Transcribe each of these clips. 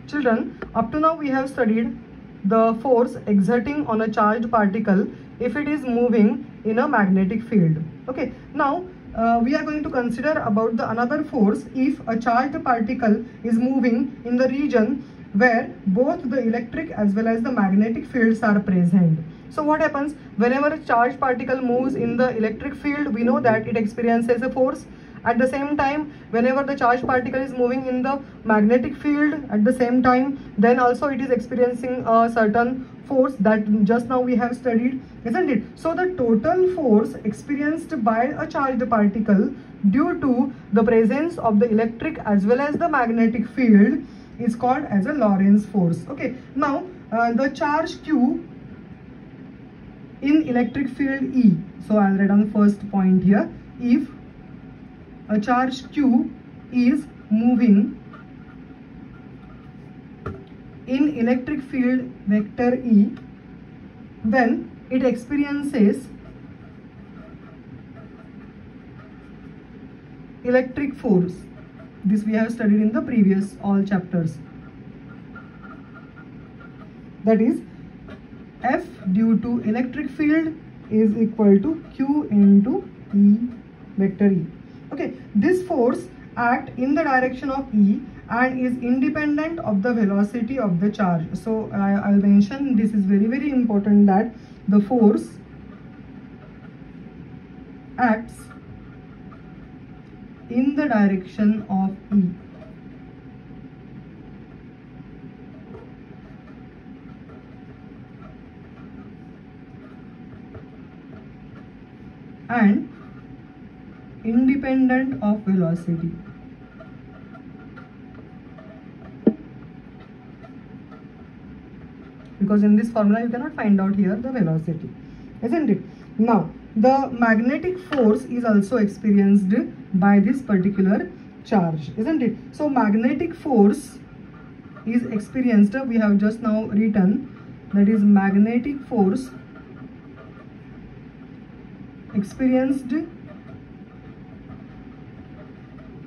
Children, up to now we have studied the force exerting on a charged particle if it is moving in a magnetic field. Okay, now we are going to consider about the another force if a charged particle is moving in the region where both the electric as well as the magnetic fields are present. So what happens whenever a charged particle moves in the electric field? We know that it experiences a force. At the same time, whenever the charged particle is moving in the magnetic field at the same time, then also it is experiencing a certain force that just now we have studied, isn't it? So the total force experienced by a charged particle due to the presence of the electric as well as the magnetic field is called as a Lorentz force. Okay, now the charge Q in electric field E. So I'll write on the first point here. If a charge Q is moving in electric field vector E, then it experiences electric force. This we have studied in the previous all chapters. That is, F due to electric field is equal to Q into E vector E. Okay, this force acts in the direction of E and is independent of the velocity of the charge. So I'll mention this is very important, that the force acts in the direction of E and independent of velocity. Because in this formula you cannot find out here the velocity, isn't it? Now the magnetic force is also experienced by this particular charge, isn't it? So magnetic force is experienced, we have just now written, that is magnetic force experienced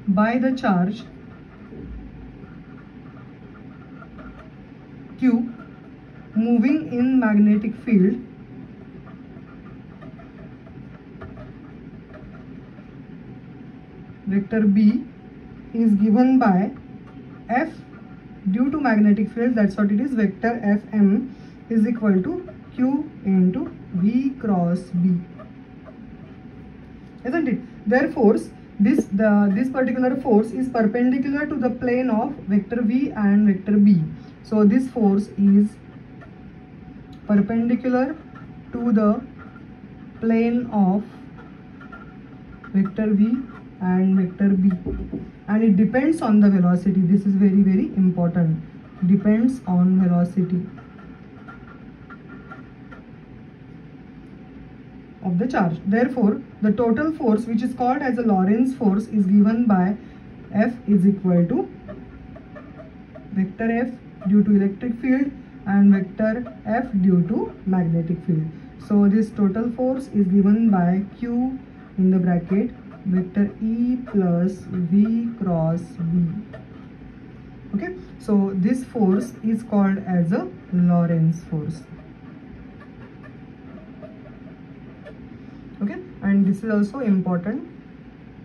by the charge Q moving in magnetic field vector B is given by F due to magnetic field, that's what it is, vector Fm is equal to Q into V cross B, isn't it? Therefore this particular force is perpendicular to the plane of vector V and vector B. So this force is perpendicular to the plane of vector V and vector B, and it depends on the velocity. This is very important, depends on velocity of the charge. Therefore the total force, which is called as a Lorentz force, is given by F is equal to vector F due to electric field and vector F due to magnetic field. So this total force is given by Q in the bracket vector E plus V cross B. Okay, so this force is called as a Lorentz force. Okay, and this is also important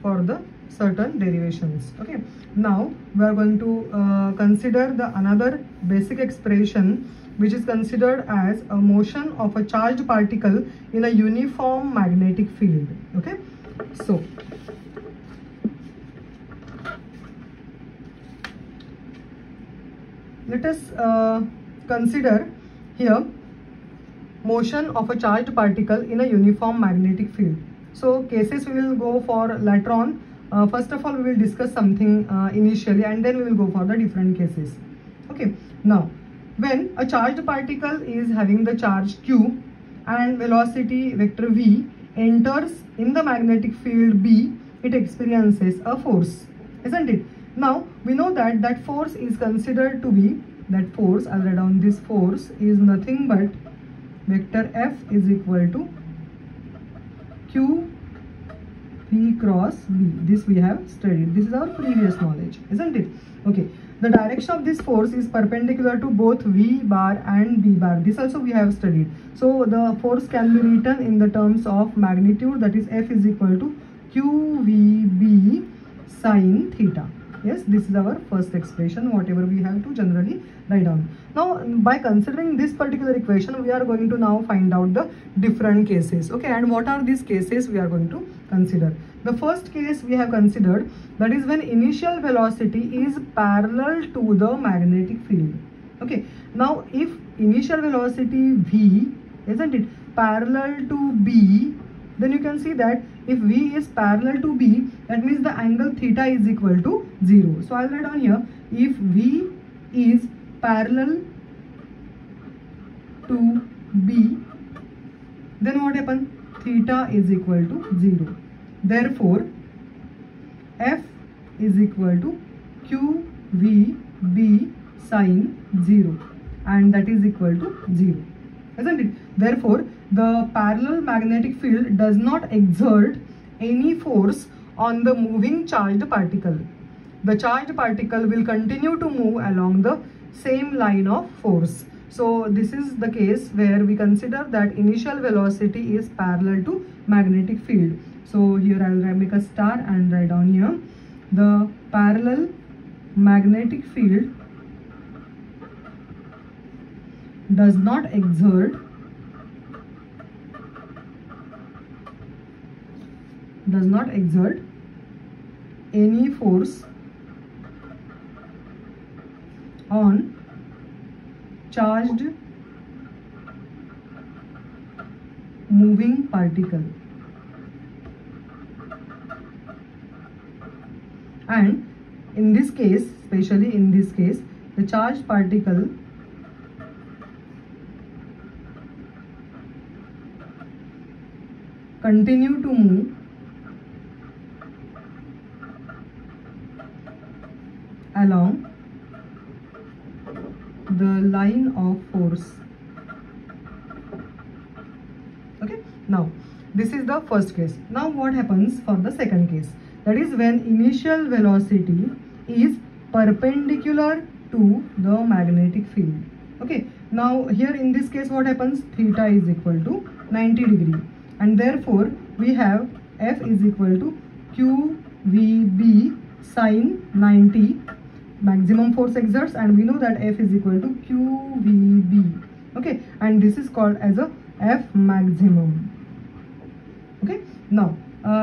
for the certain derivations. Okay, now we are going to consider the another basic expression which is considered as a motion of a charged particle in a uniform magnetic field. Okay, so let us consider here motion of a charged particle in a uniform magnetic field. So cases we will go for later on. First of all we will discuss something initially, and then we will go for the different cases. Okay, now when a charged particle is having the charge Q and velocity vector V enters in the magnetic field B, it experiences a force, isn't it? Now we know that that force is considered to be, that force, I'll write down, this force is nothing but vector F is equal to Q V cross B. This we have studied, this is our previous knowledge, isn't it? Okay, the direction of this force is perpendicular to both V bar and B bar. This also we have studied. So the force can be written in the terms of magnitude, that is F is equal to QVB sine theta. Yes, this is our first expression, whatever we have to generally write down. Now, by considering this particular equation, we are going to now find out the different cases. Okay, and what are these cases we are going to consider? The first case we have considered, that is when initial velocity is parallel to the magnetic field. Okay, now if initial velocity V, isn't it, parallel to B, then you can see that if V is parallel to B, that means the angle theta is equal to 0. So I'll write down here, if V is parallel to B, then what happens? Theta is equal to 0. Therefore, F is equal to QVB sine 0, and that is equal to 0, isn't it? Therefore, the parallel magnetic field does not exert any force on the moving charged particle. The charged particle will continue to move along the same line of force. So this is the case where we consider that initial velocity is parallel to magnetic field. So here I will make a star and write down here, the parallel magnetic field does not exert any force on charged moving particle, and in this case, especially in this case, the charged particle continue to move along the line of force. Okay, now this is the first case. Now what happens for the second case? That is when initial velocity is perpendicular to the magnetic field. Okay, now here in this case what happens? Theta is equal to 90 degree, and therefore we have F is equal to QVB sine 90, maximum force exerts, and we know that F is equal to QVB. Okay, and this is called as a F maximum. Okay, now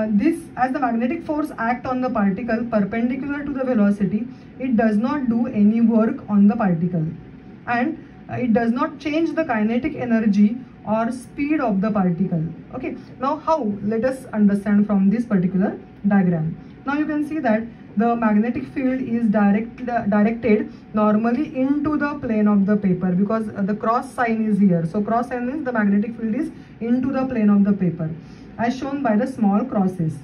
this, as the magnetic force act on the particle perpendicular to the velocity, it does not do any work on the particle, and it does not change the kinetic energy or speed of the particle. Okay, now how? Let us understand from this particular diagram. Now you can see that the magnetic field is directed normally into the plane of the paper, because the cross sign is here. So cross sign means the magnetic field is into the plane of the paper, as shown by the small crosses.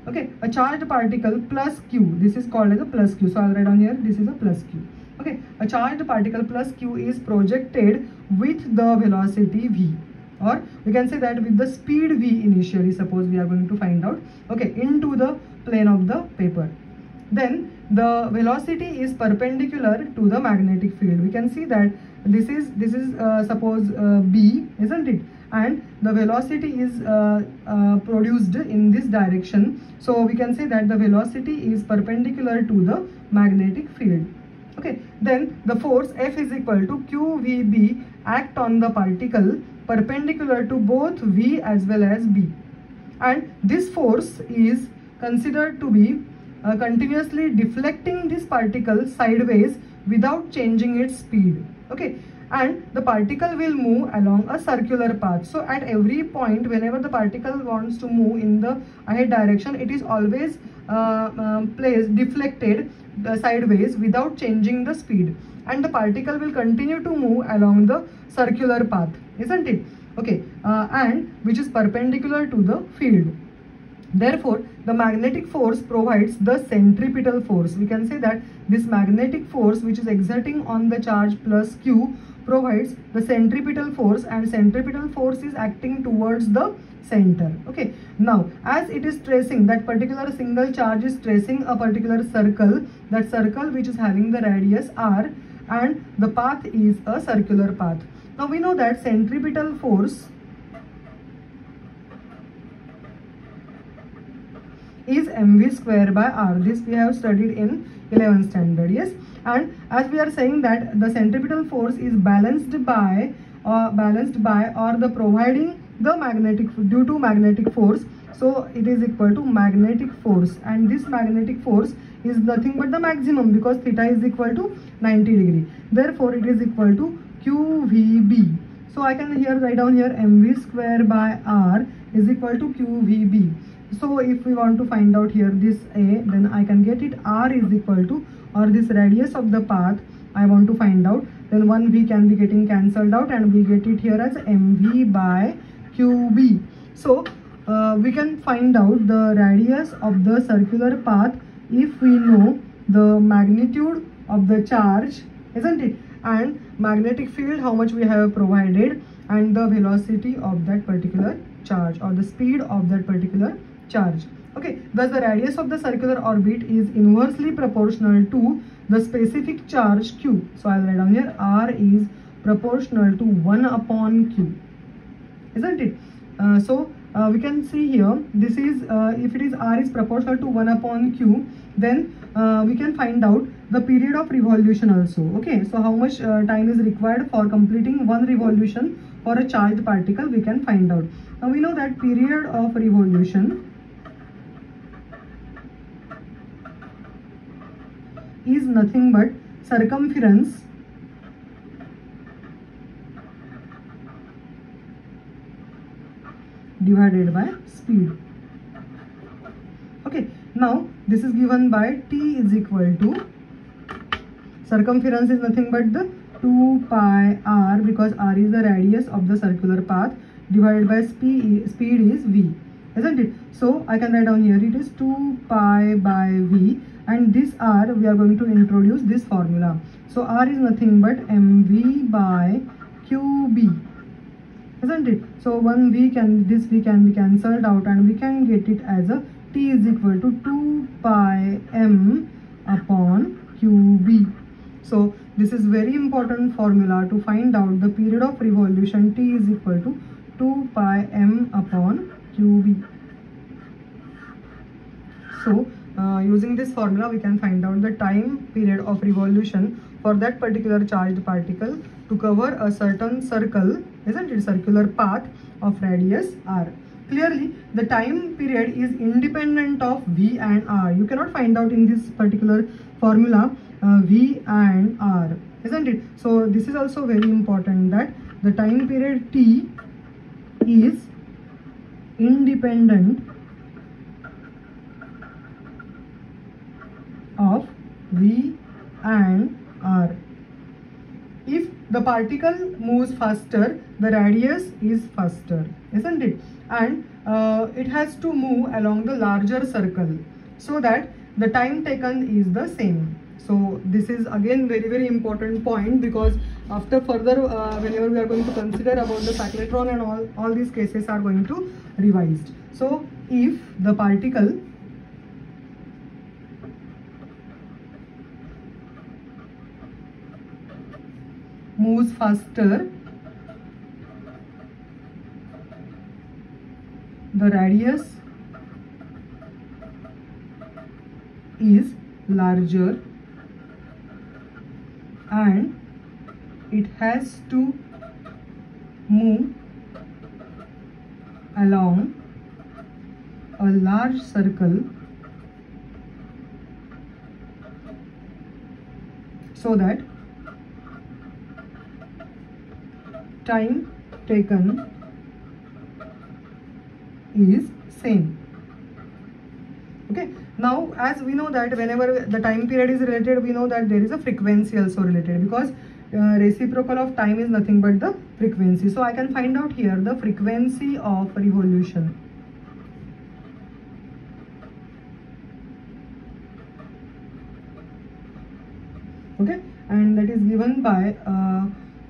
Okay, a charged particle plus Q, this is called as a plus Q. So I'll write down here, this is a plus Q. Okay, a charged particle plus Q is projected with the velocity V, or we can say that with the speed V initially, suppose we are going to find out, okay, into the plane of the paper. Then the velocity is perpendicular to the magnetic field. We can see that this is suppose B, isn't it? And the velocity is produced in this direction. So we can say that the velocity is perpendicular to the magnetic field. Okay, then the force F is equal to QVB act on the particle perpendicular to both V as well as B, and this force is considered to be continuously deflecting this particle sideways without changing its speed. Okay, and the particle will move along a circular path. So at every point, whenever the particle wants to move in the ahead direction, it is always deflected sideways without changing the speed, and the particle will continue to move along the circular path, isn't it? Okay, and which is perpendicular to the field. Therefore, the magnetic force provides the centripetal force. We can say that this magnetic force which is exerting on the charge plus Q provides the centripetal force, and centripetal force is acting towards the center. Okay, now as it is tracing, that particular single charge is tracing a particular circle, that circle which is having the radius r, and the path is a circular path. Now we know that centripetal force is mv square by r. This we have studied in 11th standard. Yes, and as we are saying that the centripetal force is balanced by or the providing the magnetic due to magnetic force, so it is equal to magnetic force, and this magnetic force is nothing but the maximum, because theta is equal to 90 degree. Therefore it is equal to qvb. So I can here write down here mv square by r is equal to qvb. So if we want to find out here this a, then I can get it r is equal to, or this radius of the path I want to find out, then one v can be getting cancelled out, and we get it here as mv by qb. So we can find out the radius of the circular path if we know the magnitude of the charge, isn't it, and magnetic field how much we have provided, and the velocity of that particular charge, or the speed of that particular charge. Okay, thus the radius of the circular orbit is inversely proportional to the specific charge q. So I'll write down here r is proportional to 1 upon q, isn't it? We can see here, this is if it is r is proportional to 1 upon q, then we can find out the period of revolution also. Okay, so how much time is required for completing one revolution for a charged particle, we can find out. Now we know that period of revolution is nothing but circumference divided by speed. Okay, now this is given by t is equal to, circumference is nothing but the 2 pi r, because r is the radius of the circular path, divided by speed is v, isn't it? So I can write down here it is 2 pi by v, and this r we are going to introduce this formula. So r is nothing but mv by qb, isn't it? So one v can be cancelled out, and we can get it as a t is equal to 2 pi m upon qb. So this is very important formula to find out the period of revolution. T is equal to 2 pi m upon qb. So using this formula we can find out the time period of revolution for that particular charged particle to cover a certain circle, isn't it, circular path of radius r. Clearly the time period is independent of v and r. You cannot find out in this particular formula v and r, isn't it? So this is also very important, that the time period t is independent of v and r. If the particle moves faster, the radius is faster, isn't it? And it has to move along the larger circle, so that the time taken is the same. So this is again very important point, because after further whenever we are going to consider about the cyclotron and all these cases are going to revised. So if the particle moves faster, the radius is larger, and it has to move along a large circle, so that time taken is same. Okay, now as we know that whenever the time period is related, we know that there is a frequency also related, because reciprocal of time is nothing but the frequency. So I can find out here the frequency of revolution. Okay, and that is given by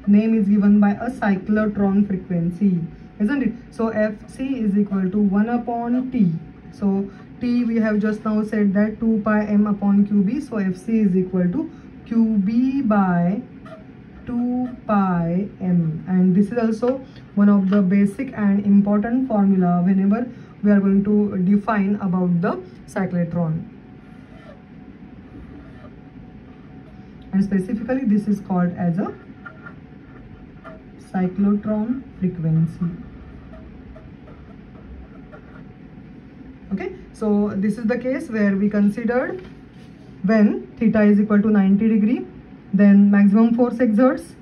name is given by a cyclotron frequency, isn't it? So Fc is equal to 1 upon T. So T we have just now said that 2 pi m upon qb. So Fc is equal to qb by 2 pi m, and this is also one of the basic and important formula whenever we are going to define about the cyclotron. And specifically this is called as a cyclotron frequency. Okay, so this is the case where we considered when theta is equal to 90 degree, then maximum force exerts,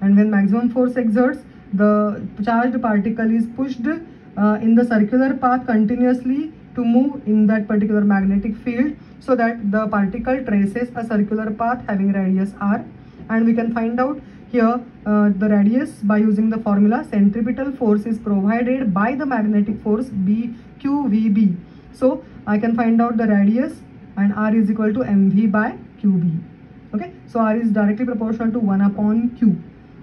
and when maximum force exerts, the charged particle is pushed in the circular path continuously to move in that particular magnetic field, so that the particle traces a circular path having radius r, and we can find out here the radius by using the formula centripetal force is provided by the magnetic force BQVB. So I can find out the radius, and r is equal to mv by qb. Okay, so r is directly proportional to 1 upon q.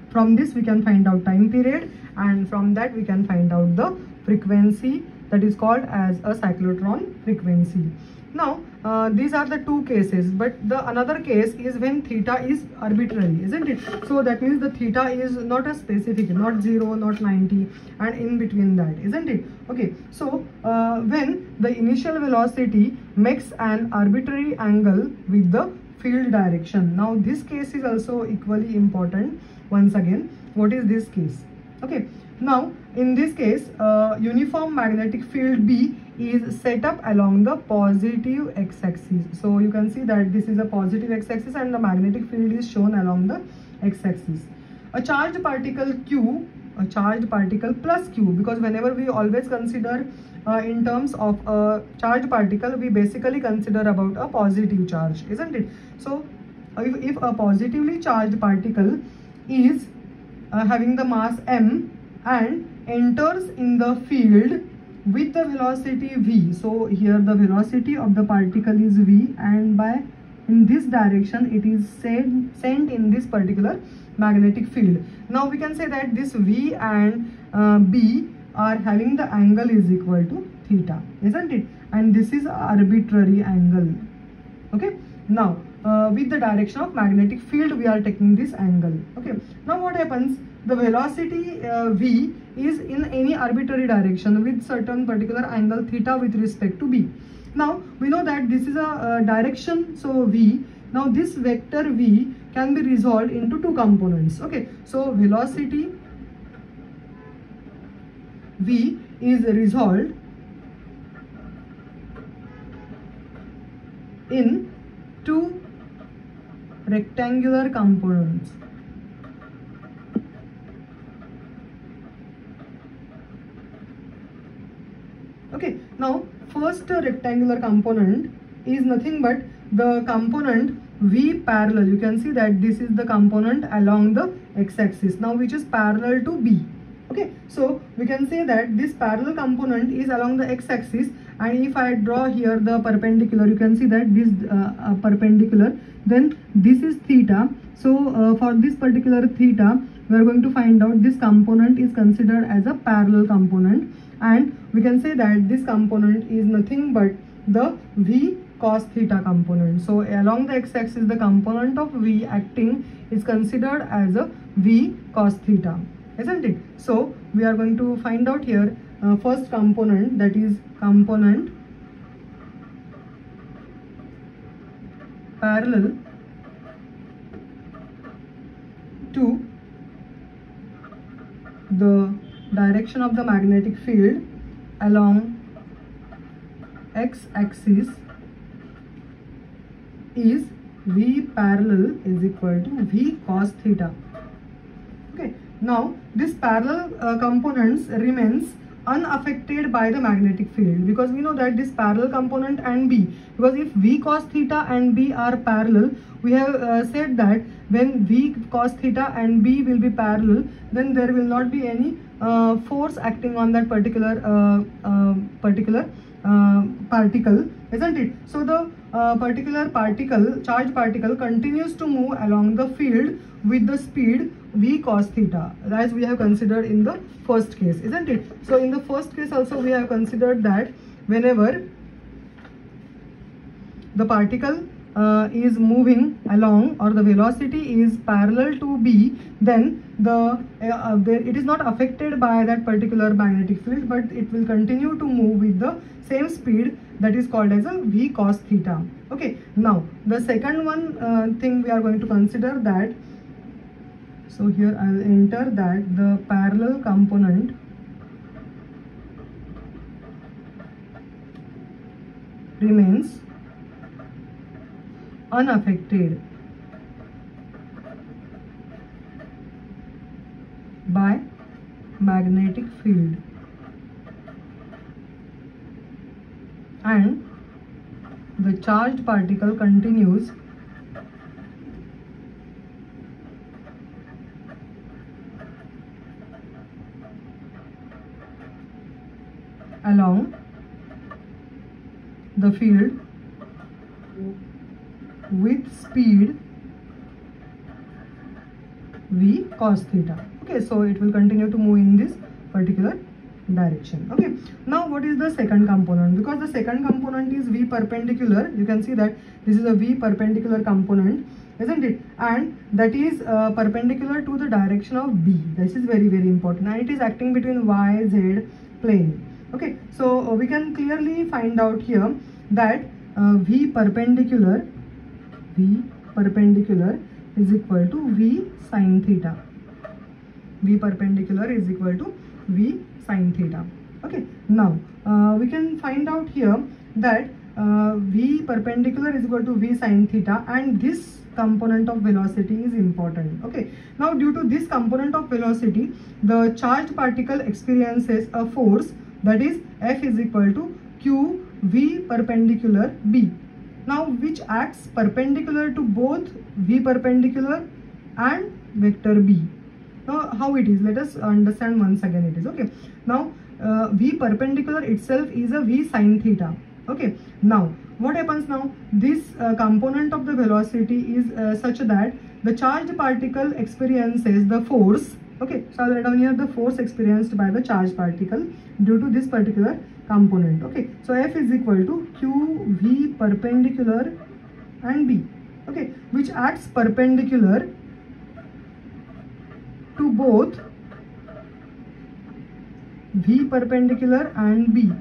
From this we can find out time period, and from that we can find out the frequency, that is called as a cyclotron frequency. Now these are the two cases, but the another case is when theta is arbitrary, isn't it? So that means the theta is not a specific, not 0, not 90, and in between that, isn't it? Okay, so when the initial velocity makes an arbitrary angle with the field direction. Now this case is also equally important. Once again, what is this case? Okay, now in this case uniform magnetic field B is set up along the positive x-axis. So you can see that this is a positive x-axis and the magnetic field is shown along the x-axis. A charged particle Q, a charged particle plus Q, because whenever we always consider in terms of a charged particle, we basically consider about a positive charge, isn't it? So if a positively charged particle is having the mass m and enters in the field with the velocity v, so here the velocity of the particle is v, and by in this direction it is sent in this particular magnetic field. Now we can say that this v and b are having the angle is equal to theta, isn't it? And this is arbitrary angle. Okay, now with the direction of magnetic field we are taking this angle. Okay, now what happens? The velocity v is in any arbitrary direction with certain particular angle theta with respect to b. Now we know that this is a direction, so v. Now this vector v can be resolved into two components. Okay, so velocity v is resolved in two rectangular components. Okay, now first rectangular component is nothing but the component v parallel. You can see that this is the component along the x-axis now, which is parallel to b. Okay, so we can say that this parallel component is along the x-axis, and if I draw here the perpendicular, you can see that this perpendicular, then this is theta. So for this particular theta, we are going to find out this component is considered as a parallel component, and we can say that this component is nothing but the v cos theta component. So along the x-axis, the component of v acting is considered as a v cos theta, isn't it? So we are going to find out here first component, that is component parallel to the direction of the magnetic field along x-axis is v parallel is equal to v cos theta. Okay, now this parallel components remains unaffected by the magnetic field, because we know that this parallel component and b, because if v cos theta and b are parallel, we have said that when v cos theta and b will be parallel, then there will not be any force acting on that particular particle, isn't it? So the particular particle, charged particle, continues to move along the field with the speed v cos theta, as we have considered in the first case, isn't it? So in the first case also we have considered that whenever the particle is moving along, or the velocity is parallel to b, then it is not affected by that particular magnetic field, but it will continue to move with the same speed, that is called as a v cos theta. Okay, now the second one thing we are going to consider that, so here I will enter that the parallel component remains unaffected by magnetic field, and the charged particle continues along the field with speed v cos theta. Okay, so it will continue to move in this particular direction. Okay, now what is the second component? Because the second component is v perpendicular, you can see that this is a v perpendicular component, isn't it? And that is perpendicular to the direction of b. This is very important, and it is acting between y z plane. Okay, so we can clearly find out here that v perpendicular is equal to v sin theta. V perpendicular is equal to v sin theta. Okay, now we can find out here that v perpendicular is equal to v sin theta, and this component of velocity is important. Okay, now due to this component of velocity, the charged particle experiences a force, that is F is equal to q v perpendicular b. Now which acts perpendicular to both v perpendicular and vector b. Now how it is, let us understand once again it is. Okay, now v perpendicular itself is a v sin theta. Okay, now what happens now, this component of the velocity is such that the charged particle experiences the force. Okay, so I will write down here the force experienced by the charged particle due to this particular component. Okay, so F is equal to q v perpendicular and b. Okay, which acts perpendicular to both v perpendicular and b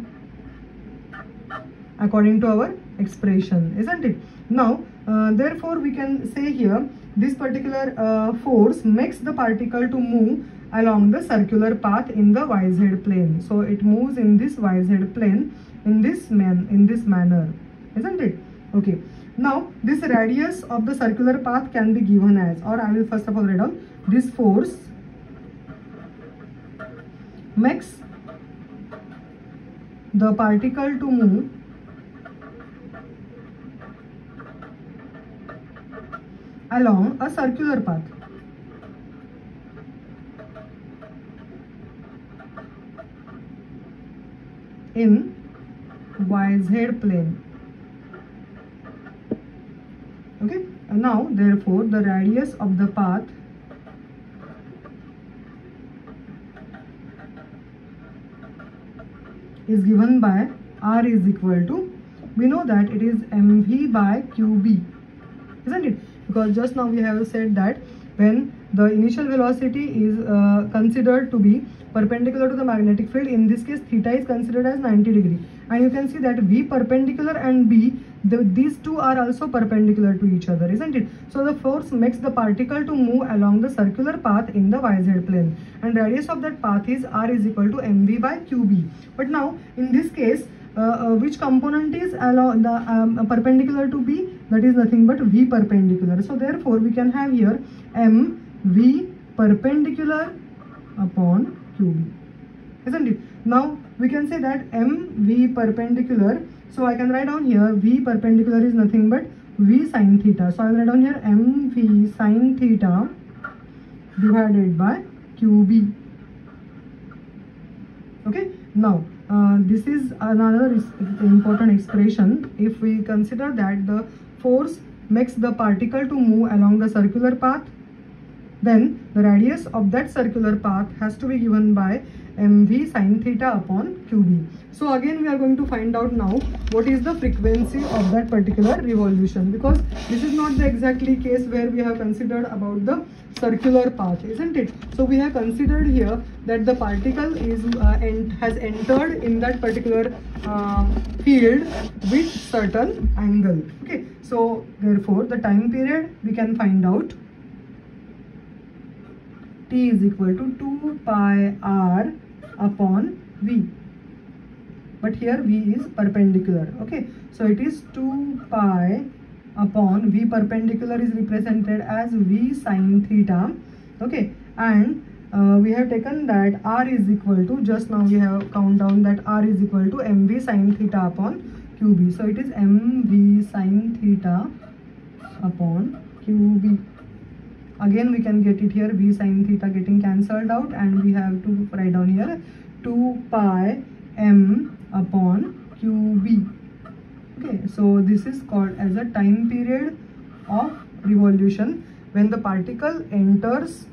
according to our expression, isn't it? Now therefore we can say here this particular force makes the particle to move along the circular path in the yz plane. So it moves in this yz plane in this manner, isn't it? Okay, now this radius of the circular path can be given as, or I will first of all write down, this force makes the particle to move along a circular path in yz plane. Okay, and now therefore the radius of the path is given by r is equal to, we know that it is mv by qb, isn't it? Because just now we have said that when the initial velocity is considered to be perpendicular to the magnetic field, in this case theta is considered as 90 degree, and you can see that v perpendicular and b, these two are also perpendicular to each other, isn't it? So the force makes the particle to move along the circular path in the yz plane, and radius of that path is r is equal to mv by qb. But now in this case which component is along the perpendicular to b? That is nothing but v perpendicular. So therefore we can have here m v perpendicular upon qb, isn't it? Now we can say that m v perpendicular, so I can write down here v perpendicular is nothing but v sin theta. So I will write down here m v sin theta divided by qb. Okay, now this is another important expression. If we consider that the force makes the particle to move along the circular path then the radius of that circular path has to be given by mv sin theta upon qb. So again we are going to find out now what is the frequency of that particular revolution, because this is not the exactly case where we have considered about the circular path, isn't it? So we have considered here that the particle is has entered in that particular field with certain angle. Okay, so therefore the time period we can find out t is equal to 2 pi r upon v, but here v is perpendicular. Okay, so it is 2 pi upon v perpendicular is represented as v sin theta. Okay, and we have taken that r is equal to, just now we have count down that r is equal to mv sin theta upon qb. So it is mv sin theta upon qb. Again we can get it here, v sin theta getting cancelled out, and we have to write down here 2 pi m upon qb. Okay, so this is called as a time period of revolution when the particle enters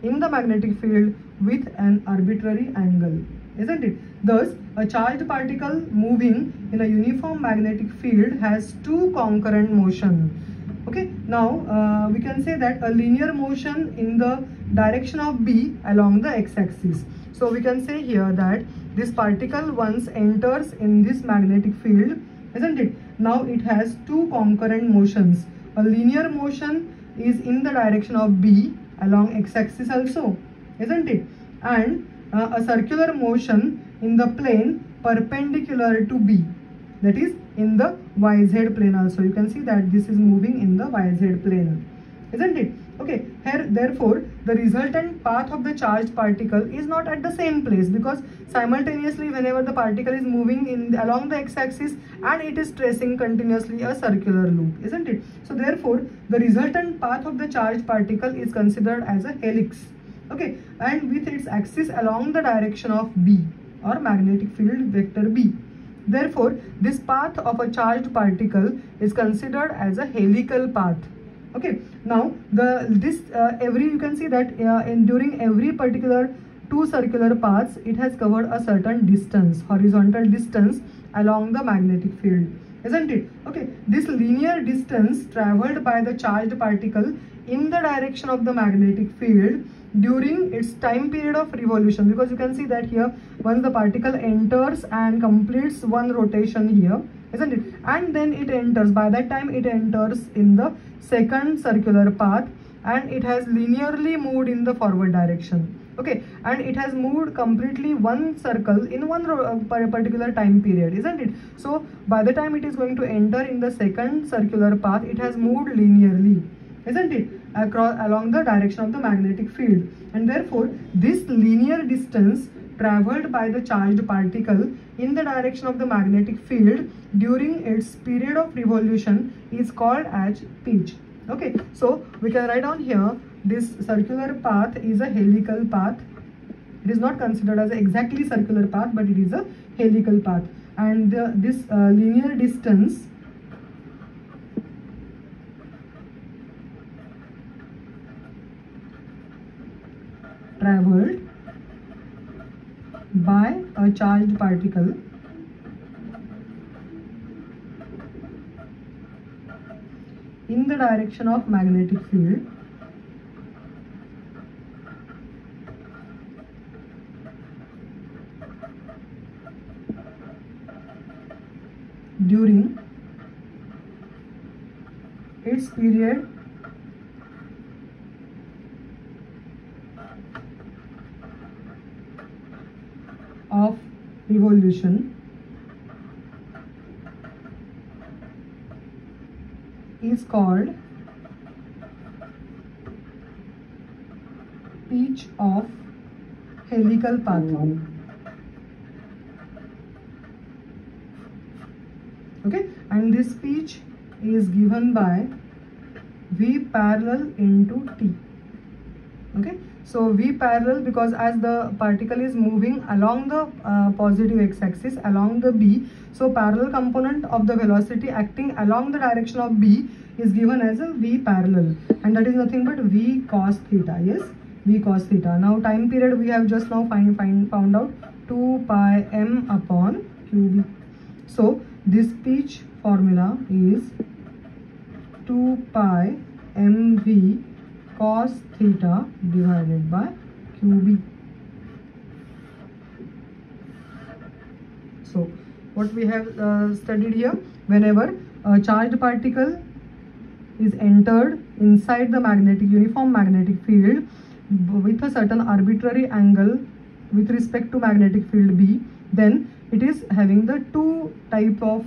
in the magnetic field with an arbitrary angle, isn't it? Thus, a charged particle moving in a uniform magnetic field has two concurrent motion. Okay, now we can say that a linear motion in the direction of b along the x-axis. So we can say here that this particle once enters in this magnetic field, isn't it? Now it has two concurrent motions. A linear motion is in the direction of b along x-axis also, isn't it? And a circular motion in the plane perpendicular to b, that is in the yz plane also. You can see that this is moving in the yz plane, isn't it? Okay, here therefore the resultant path of the charged particle is not at the same place, because simultaneously whenever the particle is moving in along the x-axis and it is tracing continuously a circular loop, isn't it? So therefore the resultant path of the charged particle is considered as a helix. Okay, and with its axis along the direction of b or magnetic field vector b. Therefore this path of a charged particle is considered as a helical path. Okay, now you can see that during every particular two circular paths, it has covered a certain distance, horizontal distance along the magnetic field, isn't it? Okay, this linear distance traveled by the charged particle in the direction of the magnetic field during its time period of revolution, because you can see that here once the particle enters and completes one rotation here, isn't it, and then it enters, by that time it enters in the second circular path and it has linearly moved in the forward direction. Okay, and it has moved completely one circle in one particular time period, isn't it? So by the time it is going to enter in the second circular path, it has moved linearly, isn't it, along the direction of the magnetic field, and therefore this linear distance traveled by the charged particle in the direction of the magnetic field during its period of revolution is called as pitch. Okay, so we can write down here this circular path is a helical path. It is not considered as an exactly circular path, but it is a helical path, and this linear distance traveled by a charged particle in the direction of magnetic field during its period of revolution is called pitch of helical path. Okay, and this pitch is given by V parallel into T. Okay, So V parallel, because as the particle is moving along the positive x-axis along the B, so parallel component of the velocity acting along the direction of B is given as a V parallel, and that is nothing but V cos theta. Yes, V cos theta. Now time period we have just now found out 2 pi m upon qb. So this speech formula is 2 pi mv cos theta divided by qb. So what we have studied here, whenever a charged particle is entered inside the uniform magnetic field with a certain arbitrary angle with respect to magnetic field B, then it is having the two type of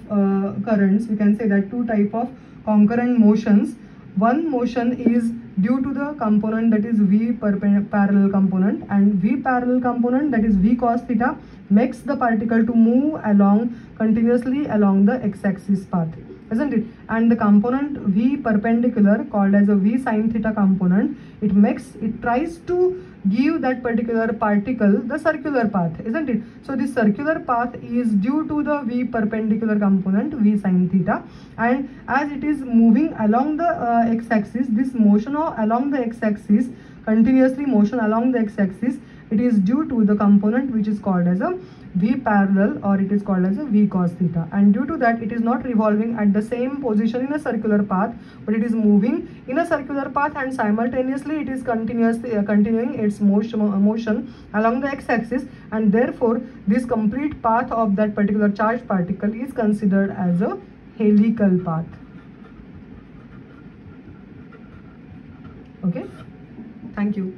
currents. We can say that two type of concurrent motions. One motion is due to the component, that is V parallel component, and V parallel component, that is V cos theta, makes the particle to move along continuously along the x-axis path, isn't it? And the component V perpendicular, called as a V sin theta component, it tries to give that particular particle the circular path, isn't it? So this circular path is due to the V perpendicular component V sin theta, and as it is moving along the x-axis, this motion along the x-axis, continuously motion along the x-axis, it is due to the component which is called as a V parallel, or it is called as a V cos theta, and due to that it is not revolving at the same position in a circular path, but it is moving in a circular path, and simultaneously it is continuing its motion along the x-axis, and therefore this complete path of that particular charged particle is considered as a helical path. Okay, thank you.